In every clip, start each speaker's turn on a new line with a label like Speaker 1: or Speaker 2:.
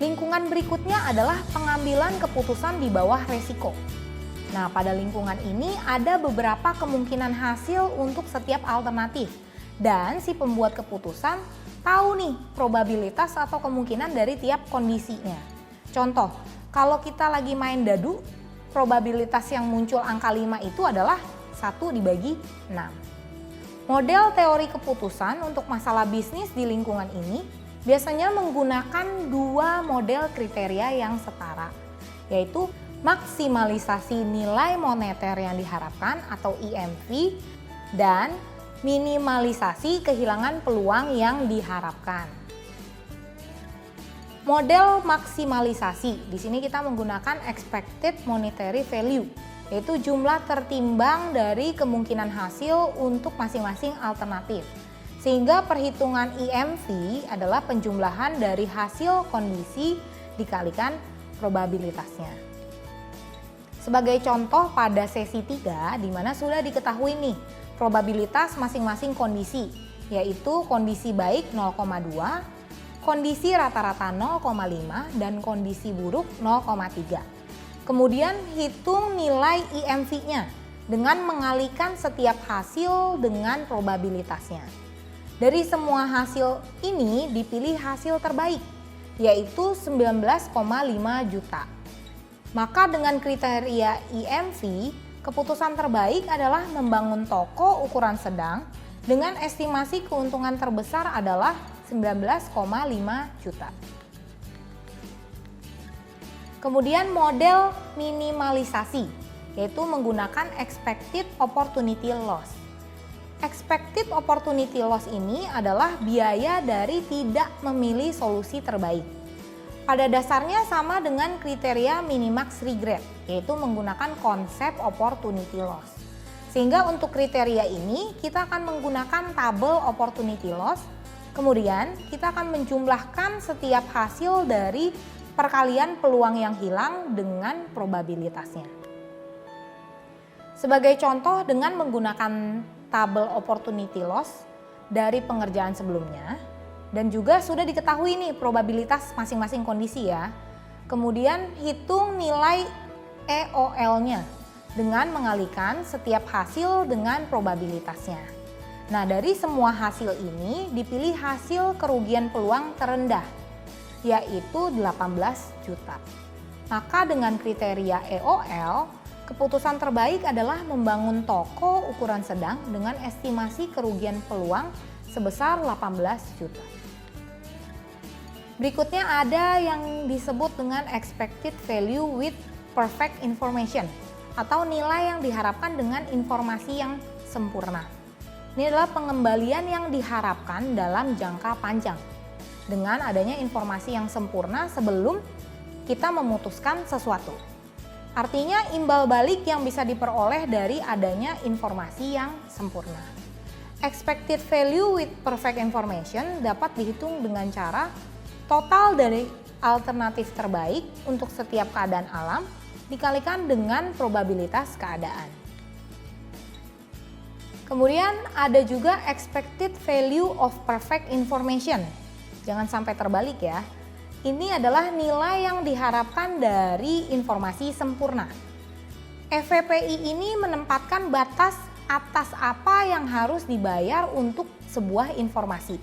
Speaker 1: Lingkungan berikutnya adalah pengambilan keputusan di bawah resiko. Nah, pada lingkungan ini ada beberapa kemungkinan hasil untuk setiap alternatif. Dan si pembuat keputusan tahu nih probabilitas atau kemungkinan dari tiap kondisinya. Contoh, kalau kita lagi main dadu, probabilitas yang muncul angka 5 itu adalah 1 dibagi 6. Model teori keputusan untuk masalah bisnis di lingkungan ini biasanya menggunakan dua model kriteria yang setara, yaitu maksimalisasi nilai moneter yang diharapkan atau IMV dan minimalisasi kehilangan peluang yang diharapkan. Model maksimalisasi, di sini kita menggunakan expected monetary value, yaitu jumlah tertimbang dari kemungkinan hasil untuk masing-masing alternatif. Sehingga perhitungan IMV adalah penjumlahan dari hasil kondisi dikalikan probabilitasnya. Sebagai contoh pada sesi 3 di mana sudah diketahui nih probabilitas masing-masing kondisi, yaitu kondisi baik 0,2, kondisi rata-rata 0,5 dan kondisi buruk 0,3. Kemudian hitung nilai IMV-nya dengan mengalihkan setiap hasil dengan probabilitasnya. Dari semua hasil ini dipilih hasil terbaik, yaitu 19,5 juta. Maka dengan kriteria IMV, keputusan terbaik adalah membangun toko ukuran sedang dengan estimasi keuntungan terbesar adalah 19,5 juta. Kemudian model minimalisasi, yaitu menggunakan expected opportunity loss. Expected opportunity loss ini adalah biaya dari tidak memilih solusi terbaik. Pada dasarnya sama dengan kriteria minimax regret, yaitu menggunakan konsep opportunity loss. Sehingga untuk kriteria ini kita akan menggunakan tabel opportunity loss. Kemudian kita akan menjumlahkan setiap hasil dari perkalian peluang yang hilang dengan probabilitasnya. Sebagai contoh dengan menggunakan tabel opportunity loss dari pengerjaan sebelumnya dan juga sudah diketahui nih probabilitas masing-masing kondisi ya. Kemudian hitung nilai EOL-nya dengan mengalihkan setiap hasil dengan probabilitasnya. Nah, dari semua hasil ini dipilih hasil kerugian peluang terendah, yaitu 18 juta. Maka dengan kriteria EOL, keputusan terbaik adalah membangun toko ukuran sedang dengan estimasi kerugian peluang sebesar 18 juta. Berikutnya ada yang disebut dengan expected value with perfect information atau nilai yang diharapkan dengan informasi yang sempurna. Ini adalah pengembalian yang diharapkan dalam jangka panjang dengan adanya informasi yang sempurna sebelum kita memutuskan sesuatu. Artinya imbal balik yang bisa diperoleh dari adanya informasi yang sempurna. Expected value with perfect information dapat dihitung dengan cara total dari alternatif terbaik untuk setiap keadaan alam dikalikan dengan probabilitas keadaan. Kemudian ada juga expected value of perfect information. Jangan sampai terbalik ya. Ini adalah nilai yang diharapkan dari informasi sempurna. FVPI ini menempatkan batas atas apa yang harus dibayar untuk sebuah informasi.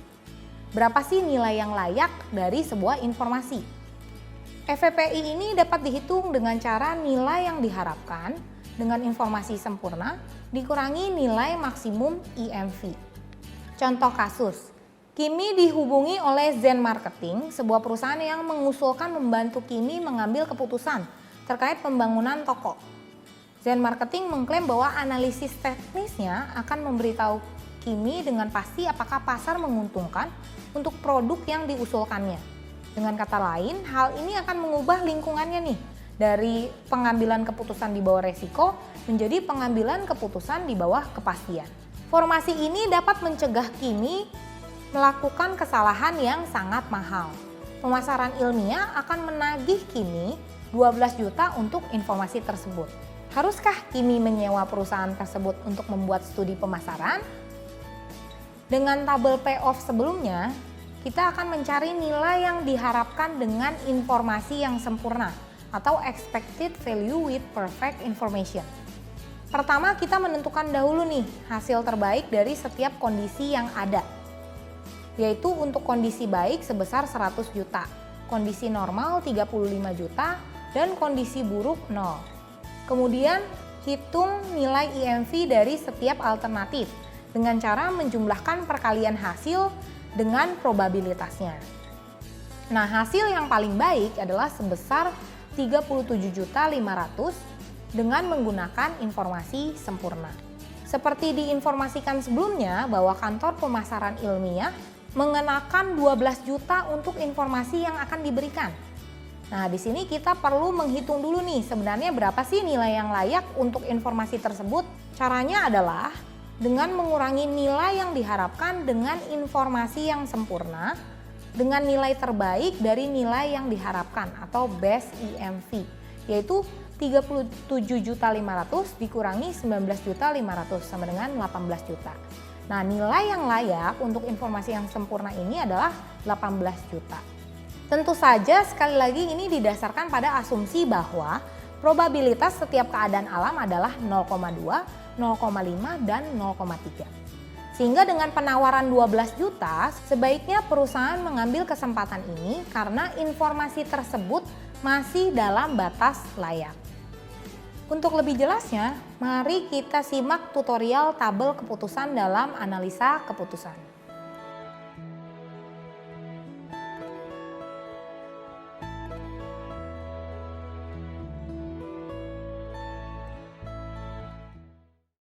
Speaker 1: Berapa sih nilai yang layak dari sebuah informasi? FVPI ini dapat dihitung dengan cara nilai yang diharapkan dengan informasi sempurna dikurangi nilai maksimum IMV. Contoh kasus, Kimi dihubungi oleh Zen Marketing, sebuah perusahaan yang mengusulkan membantu Kimi mengambil keputusan terkait pembangunan toko. Zen Marketing mengklaim bahwa analisis teknisnya akan memberitahu Kimi dengan pasti apakah pasar menguntungkan untuk produk yang diusulkannya. Dengan kata lain, hal ini akan mengubah lingkungannya nih, dari pengambilan keputusan di bawah resiko menjadi pengambilan keputusan di bawah kepastian. Formasi ini dapat mencegah Kimi melakukan kesalahan yang sangat mahal. Pemasaran ilmiah akan menagih Kimi 12 juta untuk informasi tersebut. Haruskah Kimi menyewa perusahaan tersebut untuk membuat studi pemasaran? Dengan tabel payoff sebelumnya, kita akan mencari nilai yang diharapkan dengan informasi yang sempurna atau expected value with perfect information. Pertama, kita menentukan dahulu nih hasil terbaik dari setiap kondisi yang ada, yaitu untuk kondisi baik sebesar 100 juta, kondisi normal 35 juta, dan kondisi buruk 0. Kemudian hitung nilai IMV dari setiap alternatif dengan cara menjumlahkan perkalian hasil dengan probabilitasnya. Nah, hasil yang paling baik adalah sebesar 37.500.000 dengan menggunakan informasi sempurna. Seperti diinformasikan sebelumnya bahwa kantor pemasaran ilmiah mengenakan 12 juta untuk informasi yang akan diberikan. Nah, di sini kita perlu menghitung dulu nih sebenarnya berapa sih nilai yang layak untuk informasi tersebut. Caranya adalah dengan mengurangi nilai yang diharapkan dengan informasi yang sempurna dengan nilai terbaik dari nilai yang diharapkan atau best IMV, yaitu 37.500 dikurangi 19.500 sama dengan 18 juta. Nah, nilai yang layak untuk informasi yang sempurna ini adalah 18 juta. Tentu saja sekali lagi ini didasarkan pada asumsi bahwa probabilitas setiap keadaan alam adalah 0,2, 0,5, dan 0,3. Sehingga dengan penawaran 12 juta, sebaiknya perusahaan mengambil kesempatan ini karena informasi tersebut masih dalam batas layak. Untuk lebih jelasnya, mari kita simak tutorial tabel keputusan dalam analisa keputusan.